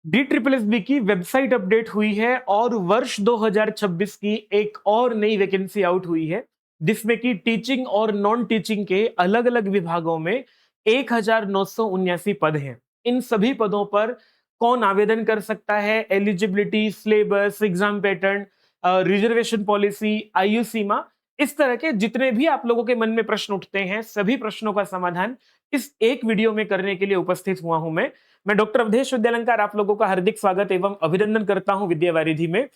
D triple S B की website update हुई है और वर्ष 2026 की एक और नई वैकेंसी आउट हुई है जिसमें कि टीचिंग और नॉन टीचिंग के अलग अलग विभागों में 1979 पद हैं। इन सभी पदों पर कौन आवेदन कर सकता है, eligibility, syllabus, exam pattern, reservation policy, आयु सीमा, इस तरह के जितने भी आप लोगों के मन में प्रश्न उठते हैं सभी प्रश्नों का समाधान इस एक वीडियो में करने के लिए उपस्थित हुआ हूं मैं डॉक्टर अवधेश विद्यालंकार आप लोगों का हार्दिक स्वागत एवं अभिनंदन करता हूं विद्यावारिधि में।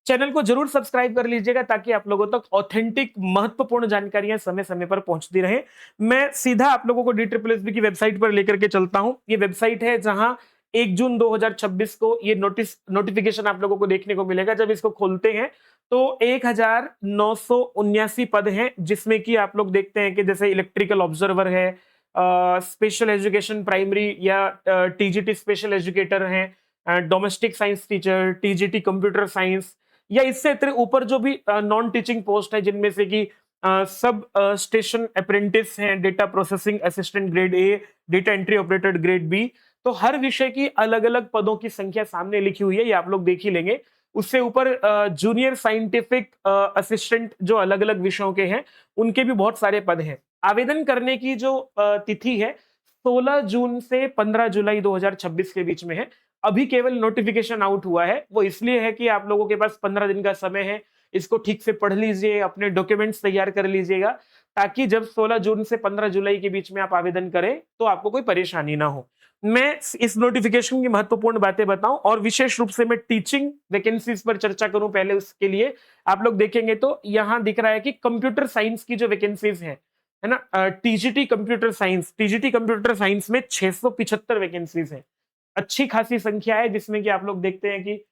चैनल को जरूर सब्सक्राइब कर लीजिएगा ताकि आप लोगों तक ऑथेंटिक महत्वपूर्ण जानकारियां समय समय पर पहुंचती रहे। मैं सीधा आप लोगों को डी ट्रिपल एस बी की वेबसाइट पर लेकर के चलता हूं। ये वेबसाइट है जहां 1 जून 2026 को ये नोटिफिकेशन आप लोगों को देखने को मिलेगा। जब इसको खोलते हैं तो 1979 पद हैं जिसमें कि आप लोग देखते हैं कि जैसे इलेक्ट्रिकल ऑब्जर्वर है, स्पेशल एजुकेशन प्राइमरी या टीजीटी स्पेशल एजुकेटर हैं, domestic science teacher, TGT computer science, या इससे इतने ऊपर जो भी नॉन टीचिंग पोस्ट है जिनमें से कि सब स्टेशन अप्रेंटिस हैं, data processing assistant grade A, data entry operator grade B. तो हर विषय की अलग अलग पदों की संख्या सामने लिखी हुई है, ये आप लोग देख ही लेंगे। उससे ऊपर जूनियर साइंटिफिक असिस्टेंट जो अलग अलग विषयों के हैं उनके भी बहुत सारे पद हैं। आवेदन करने की जो तिथि है 16 जून से 15 जुलाई 2026 के बीच में है। अभी केवल नोटिफिकेशन आउट हुआ है, वो इसलिए है कि आप लोगों के पास 15 दिन का समय है। इसको ठीक से पढ़ लीजिए, अपने डॉक्यूमेंट्स तैयार कर लीजिएगा ताकि जब 16 जून से 15 जुलाई के बीच में आप आवेदन करें तो आपको कोई परेशानी ना हो। मैं इस नोटिफिकेशन की महत्वपूर्ण बातें बताऊं और विशेष रूप से मैं टीचिंग वैकेंसीज पर चर्चा करूं। पहले उसके लिए आप लोग देखेंगे तो यहां दिख रहा है कि कंप्यूटर साइंस की जो वैकेंसीज है ना, टीजीटी कंप्यूटर साइंस में 675 वैकेंसीज है। अच्छी खासी संख्या है जिसमें कि आप लोग देखते हैं कि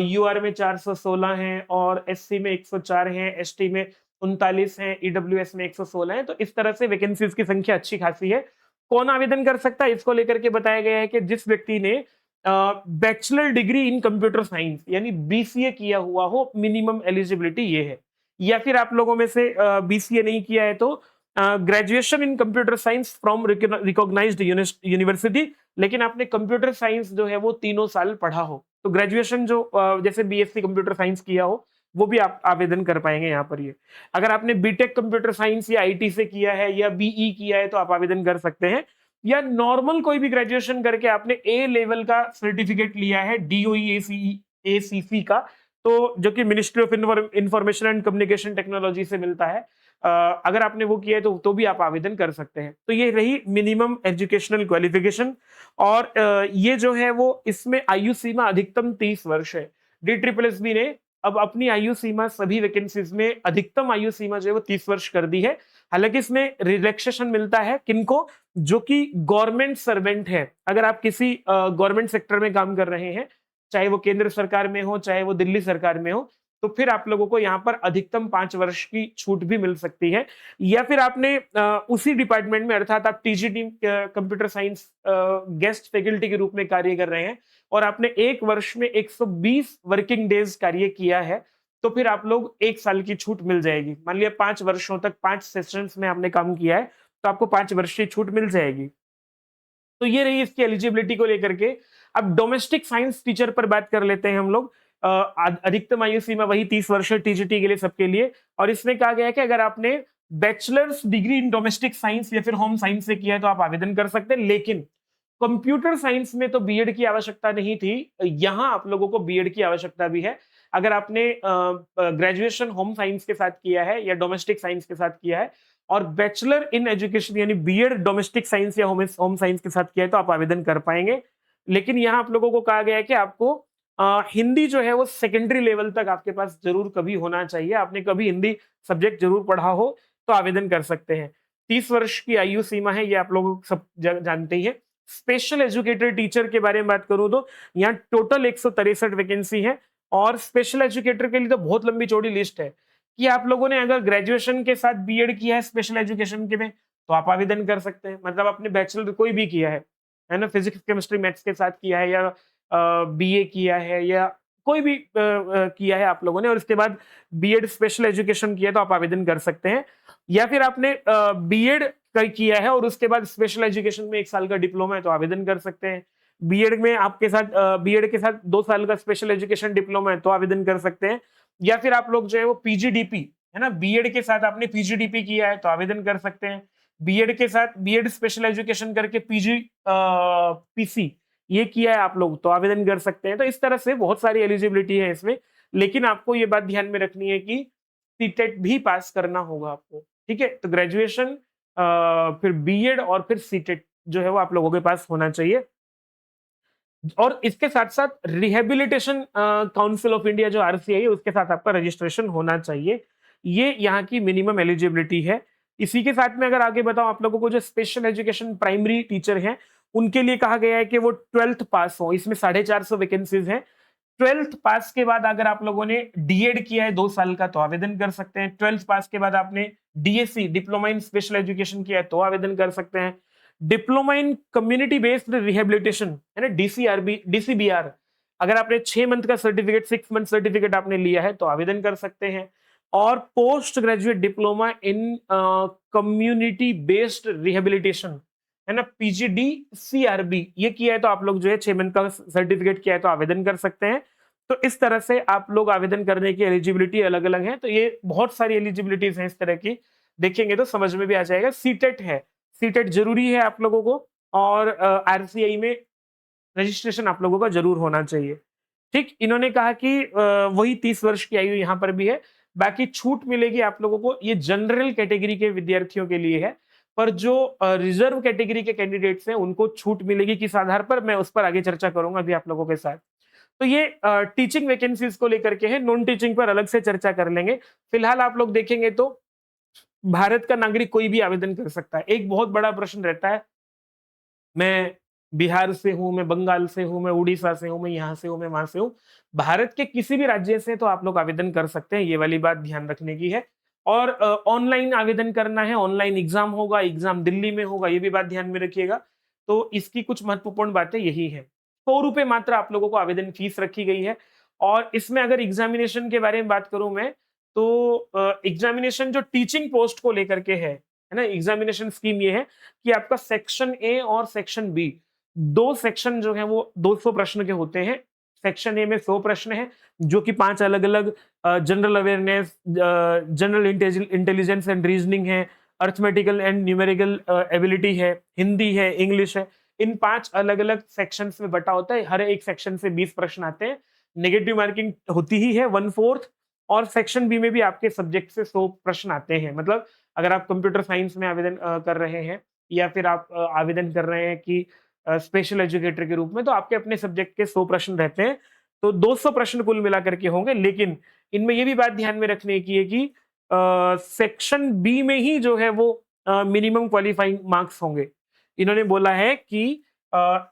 यूआर में 416 हैं और एससी में 104 हैं, एसटी में 39 हैं, ईडब्ल्यूएस में 116 है। तो इस तरह से वैकेंसीज की संख्या अच्छी खासी है। कौन आवेदन कर सकता है इसको लेकर के बताया गया है कि जिस व्यक्ति ने bachelor degree in computer science यानी बीसीए किया हुआ हो, मिनिमम एलिजिबिलिटी ये है। या फिर आप लोगों में से बीसीए नहीं किया है तो graduation in computer science from recognised university, लेकिन आपने कंप्यूटर साइंस जो है वो 3 साल पढ़ा हो तो ग्रेजुएशन जो जैसे बीएससी कंप्यूटर साइंस किया हो वो भी आप आवेदन कर पाएंगे यहाँ पर। ये अगर आपने बीटेक कंप्यूटर साइंस या आईटी से किया है या बीई किया है तो आप आवेदन कर सकते हैं। या नॉर्मल कोई भी ग्रेजुएशन करके आपने ए लेवल का सर्टिफिकेट लिया है डीओई एसीसी का, तो जो कि ministry of information and communication technology से मिलता है, अगर आपने वो किया है तो भी आप आवेदन कर सकते हैं। तो ये रही मिनिमम एजुकेशनल क्वालिफिकेशन। और ये जो है वो इसमें आयु सीमा अधिकतम 30 वर्ष है। डी ट्रिपल एस बी ने अब अपनी आयु सीमा सभी वैकेंसीज में अधिकतम आयु सीमा जो है वो 30 वर्ष कर दी है। हालांकि इसमें रिलैक्सेशन मिलता है किनको, जो कि गवर्नमेंट सर्वेंट है। अगर आप किसी गवर्नमेंट सेक्टर में काम कर रहे हैं, चाहे वो केंद्र सरकार में हो चाहे वो दिल्ली सरकार में हो, तो फिर आप लोगों को यहाँ पर अधिकतम 5 वर्ष की छूट भी मिल सकती है। या फिर आपने उसी डिपार्टमेंट में अर्थात आप TGT computer science guest faculty के रूप में कार्य कर रहे हैं और आपने 1 वर्ष में 120 वर्किंग डेज कार्य किया है तो फिर आप लोग 1 साल की छूट मिल जाएगी। मान लिया 5 वर्षों तक 5 सेशंस में आपने काम किया है तो आपको 5 वर्ष की छूट मिल जाएगी। तो ये रही इसकी एलिजिबिलिटी को लेकर के। अब डोमेस्टिक साइंस टीचर पर बात कर लेते हैं हम लोग। अधिकतम आयु सीमा वही 30 वर्ष है टीजीटी के लिए, सबके लिए। और इसमें कहा गया है कि अगर आपने bachelors degree in domestic science या फिर होम साइंस से किया है तो आप आवेदन कर सकते हैं। लेकिन कंप्यूटर साइंस में तो बीएड की आवश्यकता नहीं थी, यहां आप लोगों को बीएड की आवश्यकता भी है। अगर आपने ग्रेजुएशन होम साइंस के साथ किया है या डोमेस्टिक साइंस के साथ किया है और बैचलर इन एजुकेशन यानी बीएड डोमेस्टिक साइंस या होम साइंस के साथ किया है तो आप आवेदन कर पाएंगे। लेकिन यहां आप लोगों को कहा गया है कि आपको हिंदी जो है वो सेकेंडरी लेवल तक आपके पास जरूर कभी होना चाहिए। आपने कभी हिंदी सब्जेक्ट जरूर पढ़ा हो तो आवेदन कर सकते हैं। 30 वर्ष की आयु सीमा है, ये आप लोग सब जानते ही है। स्पेशल एजुकेटर टीचर के बारे में बात करूं तो यहाँ टोटल 163 वैकेंसी है और स्पेशल एजुकेटर के लिए तो बहुत लंबी चौड़ी लिस्ट है कि आप लोगों ने अगर ग्रेजुएशन के साथ बीएड किया है स्पेशल एजुकेशन के में तो आप आवेदन कर सकते हैं। मतलब आपने बैचलर कोई भी किया है ना, फिजिक्स केमिस्ट्री मैथ्स के साथ किया है या बीए किया है या कोई भी किया है आप लोगों ने और उसके बाद बीएड स्पेशल एजुकेशन किया तो आप आवेदन कर सकते हैं। या फिर आपने बीएड किया है और उसके बाद स्पेशल एजुकेशन में 1 साल का डिप्लोमा है तो आवेदन कर सकते हैं। बीएड में आपके साथ बीएड के साथ 2 साल का स्पेशल एजुकेशन डिप्लोमा है तो आवेदन कर सकते हैं, या फिर आप लोग जो है वो पीजीडीपी है ना, बीएड के साथ आपने पीजीडीपी किया है तो आवेदन कर सकते हैं। बीएड के साथ बीएड स्पेशल एजुकेशन करके पीजी पीसी ये किया है आप लोग तो आवेदन कर सकते हैं। तो इस तरह से बहुत सारी एलिजिबिलिटी है इसमें, लेकिन आपको ये बात ध्यान में रखनी है कि सीटेट भी पास करना होगा आपको, ठीक है। तो ग्रेजुएशन फिर बीएड और फिर सीटेट जो है वो आप लोगों के पास होना चाहिए। और इसके साथ साथ रिहेबिलिटेशन काउंसिल ऑफ इंडिया जो आरसीआई है उसके साथ आपका रजिस्ट्रेशन होना चाहिए। ये यहाँ की मिनिमम एलिजिबिलिटी है। इसी के साथ में अगर आगे बताओ आप लोगों को, जो स्पेशल एजुकेशन प्राइमरी टीचर हैं उनके लिए कहा गया है कि वो 12th पास हो। इसमें 450 वैकेंसीज हैं। 12th पास के बाद अगर आप लोगों ने डीएड किया है 2 साल का तो आवेदन कर सकते हैं। 12th पास के बाद आपने DSC diploma in special education किया है तो आवेदन कर सकते हैं। Diploma in community based rehabilitation है ना, डीसीआरबी डीसीबीआर, अगर आपने 6 मंथ का सर्टिफिकेट 6 मंथ सर्टिफिकेट आपने लिया है तो आवेदन कर सकते हैं। और post graduate diploma in community based rehabilitation है ना, पीजीडी सीआरबी, ये किया है तो आप लोग जो है 6 मंथ का सर्टिफिकेट किया है तो आवेदन कर सकते हैं। तो इस तरह से आप लोग आवेदन करने की एलिजिबिलिटी अलग अलग है। तो ये बहुत सारी एलिजिबिलिटीज हैं इस तरह की, देखेंगे तो समझ में भी आ जाएगा। सीटेट है, सीटेट जरूरी है आप लोगों को, और आरसीआई में रजिस्ट्रेशन आप लोगों का जरूर होना चाहिए। ठीक, इन्होंने कहा कि वही 30 वर्ष की आयु यहाँ पर भी है। बाकी छूट मिलेगी आप लोगों को, ये जनरल कैटेगरी के विद्यार्थियों के लिए है, पर जो रिजर्व कैटेगरी के कैंडिडेट्स हैं उनको छूट मिलेगी किस आधार पर, मैं उस पर आगे चर्चा करूंगा अभी आप लोगों के साथ। तो ये टीचिंग वैकेंसीज को लेकर के है, नॉन टीचिंग पर अलग से चर्चा कर लेंगे। फिलहाल आप लोग देखेंगे तो भारत का नागरिक कोई भी आवेदन कर सकता है। एक बहुत बड़ा प्रश्न रहता है, मैं बिहार से हूं, मैं बंगाल से हूं, मैं उड़ीसा से हूं, मैं यहाँ से हूं, मैं वहां से हूं। भारत के किसी भी राज्य से तो आप लोग आवेदन कर सकते हैं, ये वाली बात ध्यान रखने की है। और ऑनलाइन आवेदन करना है, ऑनलाइन एग्जाम होगा, एग्जाम दिल्ली में होगा, ये भी बात ध्यान में रखिएगा। तो इसकी कुछ महत्वपूर्ण बातें यही है। 100 रुपए मात्र आप लोगों को आवेदन फीस रखी गई है। और इसमें अगर एग्जामिनेशन के बारे में बात करूं मैं, तो एग्जामिनेशन जो टीचिंग पोस्ट को लेकर के है ना, एग्जामिनेशन स्कीम ये है कि आपका सेक्शन ए और सेक्शन बी, 2 सेक्शन जो है वो 200 प्रश्न के होते हैं। सेक्शन ए में 100 प्रश्न है, जो कि 5 अलग अलग general awareness, general intelligence and reasoning है, अर्थमेटिकल एंड न्यूमेरिकल एबिलिटी है, हिंदी है, इंग्लिश है। इन 5 अलग अलग सेक्शंस में बटा होता है। हर एक सेक्शन से 20 प्रश्न आते हैं। नेगेटिव मार्किंग होती ही है 1/4। और सेक्शन बी में भी आपके सब्जेक्ट से 100 प्रश्न आते हैं। मतलब अगर आप कंप्यूटर साइंस में आवेदन कर रहे हैं, या फिर आप आवेदन कर रहे हैं कि स्पेशल एजुकेटर के रूप में, तो आपके अपने सब्जेक्ट के 100 प्रश्न रहते हैं। तो 200 प्रश्न कुल मिलाकर के होंगे। लेकिन इनमें ये भी बात ध्यान में रखने की है कि सेक्शन बी में ही जो है वो मिनिमम क्वालिफाइंग मार्क्स होंगे। इन्होंने बोला है कि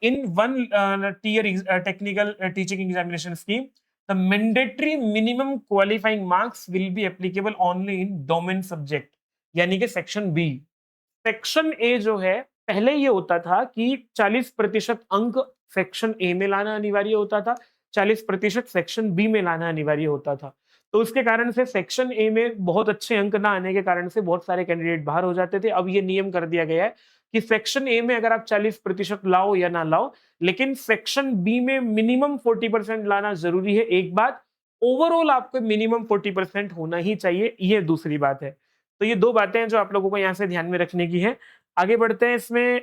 in one tier technical teaching examination scheme, the mandatory minimum qualifying marks will be applicable only in domain subject, यानी कि सेक्शन बी। सेक्शन ए जो है, पहले ये होता था कि 40% अंक सेक्शन ए में लाना अनिवार्य होता था, 40% सेक्शन बी में लाना अनिवार्य होता था। तो उसके कारण से सेक्शन ए में बहुत अच्छे अंक ना आने के कारण से बहुत सारे कैंडिडेट बाहर हो जाते थे। अब ये नियम कर दिया गया है कि सेक्शन ए में अगर आप 40% लाओ या ना लाओ, लेकिन सेक्शन बी में मिनिमम 40% लाना जरूरी है, एक बात। ओवरऑल आपको मिनिमम 40% होना ही चाहिए, ये दूसरी बात है। तो ये 2 बातें हैं जो आप लोगों को यहाँ से ध्यान में रखने की है। आगे बढ़ते हैं। इसमें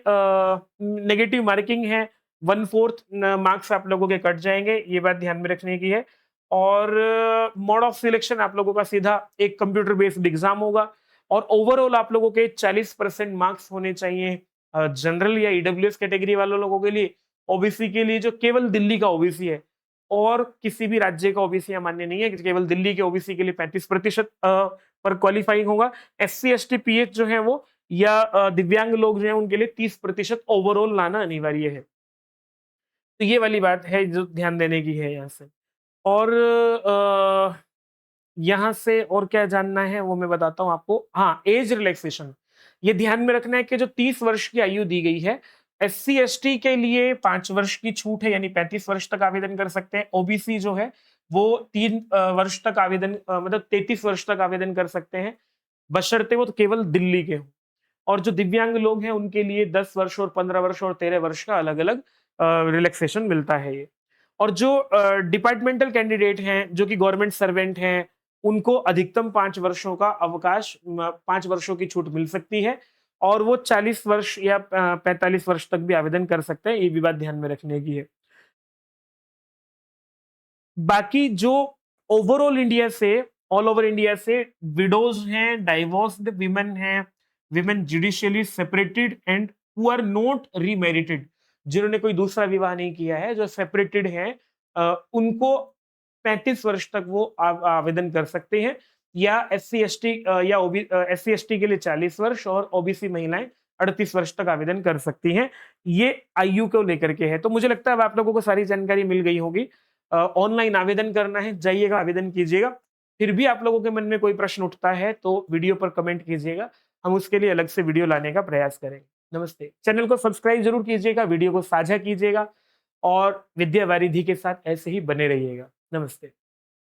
नेगेटिव मार्किंग है, 1/4 मार्क्स आप लोगों के कट जाएंगे, ये बात ध्यान में रखने की है। और मोड ऑफ सिलेक्शन आप लोगों का सीधा एक कंप्यूटर बेस्ड एग्जाम होगा। और ओवरऑल आप लोगों के 40% मार्क्स होने चाहिए जनरल या ईडब्ल्यूएस कैटेगरी वालों लोगों के लिए। ओबीसी के लिए जो केवल दिल्ली का ओबीसी है, और किसी भी राज्य का ओबीसी मान्य नहीं है, केवल दिल्ली के ओबीसी के लिए 35% पर क्वालिफाइंग होगा। एससी एसटी पीएच जो है वो, या दिव्यांग लोग जो है उनके लिए 30% ओवरऑल लाना अनिवार्य है। तो ये वाली बात है जो ध्यान देने की है यहाँ से। और यहाँ से और क्या जानना है वो मैं बताता हूँ आपको। हाँ, एज रिलैक्सेशन, ये ध्यान में रखना है कि जो 30 वर्ष की आयु दी गई है, एससी एसटी के लिए 5 वर्ष की छूट है, यानी 35 वर्ष तक आवेदन कर सकते हैं। ओबीसी जो है वो 3 वर्ष तक आवेदन मतलब 33 वर्ष तक आवेदन कर सकते हैं, बशर्ते वो तो केवल दिल्ली के हों। और जो दिव्यांग लोग हैं उनके लिए 10 वर्ष और 15 वर्ष और 13 वर्ष का अलग अलग रिलैक्सेशन मिलता है ये। और जो डिपार्टमेंटल कैंडिडेट हैं, जो कि गवर्नमेंट सर्वेंट हैं, उनको अधिकतम 5 वर्षों का अवकाश 5 वर्षों की छूट मिल सकती है और वो 40 वर्ष या 45 वर्ष तक भी आवेदन कर सकते हैं, ये भी बात ध्यान में रखने की है। बाकी जो ओवरऑल इंडिया से ऑल ओवर इंडिया से विडोज हैं, डाइवोर्स्ड विमेन हैं, women judicially separated and who are not remarried, जिन्होंने कोई दूसरा विवाह नहीं किया है, जो सेपरेटेड हैं, उनको 35 वर्ष तक वो आवेदन कर सकते हैं, या एससी एसटी या एससी एसटी के लिए 40 वर्ष और ओबीसी महिलाएं 38 वर्ष तक आवेदन कर सकती हैं। ये आयु को लेकर के है। तो मुझे लगता है अब आप लोगों को सारी जानकारी मिल गई होगी। ऑनलाइन आवेदन करना है, जाइएगा आवेदन कीजिएगा। फिर भी आप लोगों के मन में कोई प्रश्न उठता है तो वीडियो पर कमेंट कीजिएगा, हम उसके लिए अलग से वीडियो लाने का प्रयास करेंगे। नमस्ते। चैनल को सब्सक्राइब जरूर कीजिएगा, वीडियो को साझा कीजिएगा और विद्या वारिधि के साथ ऐसे ही बने रहिएगा। नमस्ते।